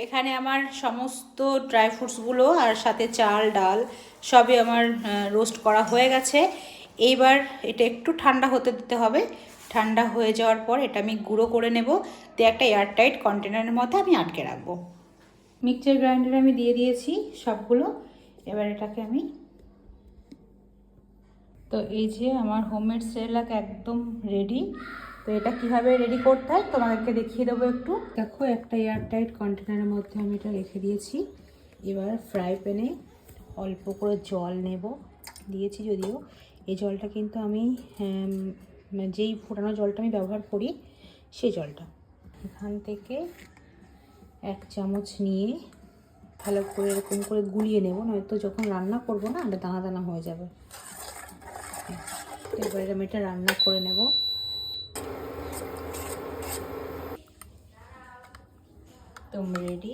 এখানে আমার সমস্ত ড্রাই ফ্রুটসগুলো আর সাথে চাল ডাল সবই আমার রোস্ট করা হয়ে গেছে। এইবার এটা একটু ঠান্ডা হতে দিতে হবে। ঠান্ডা হয়ে যাওয়ার পর এটা আমি গুঁড়ো করে নেব, তো একটা এয়ারটাইট কন্টেনারের মধ্যে আমি আটকে রাখবো। মিক্সচার গ্রাইন্ডারে আমি দিয়ে দিয়েছি সবগুলো। এবার এটাকে আমি, তো এই যে আমার হোমমেড সেরেলাক একদম রেডি। তো এটা কিভাবে রেডি করতে হয় তোমাদেরকে দেখিয়ে দেবো একটু। দেখো, একটা এয়ারটাইট কন্টেনারের মধ্যে আমি এটা রেখে দিয়েছি। এবার ফ্রাই প্যানে অল্প করে জল নেব, দিয়েছি যদিও। এই জলটা কিন্তু আমি যেই ফোটানো জলটা আমি ব্যবহার করি সেই জলটা, এখান থেকে 1 চামচ নিয়ে ভালো করে এরকম করে গুলিয়ে নেব, নয়তো যখন রান্না করবো না এটা দানা দানা হয়ে যাবে। এবারে আমি এটা রান্না করে নেব। তো রেডি।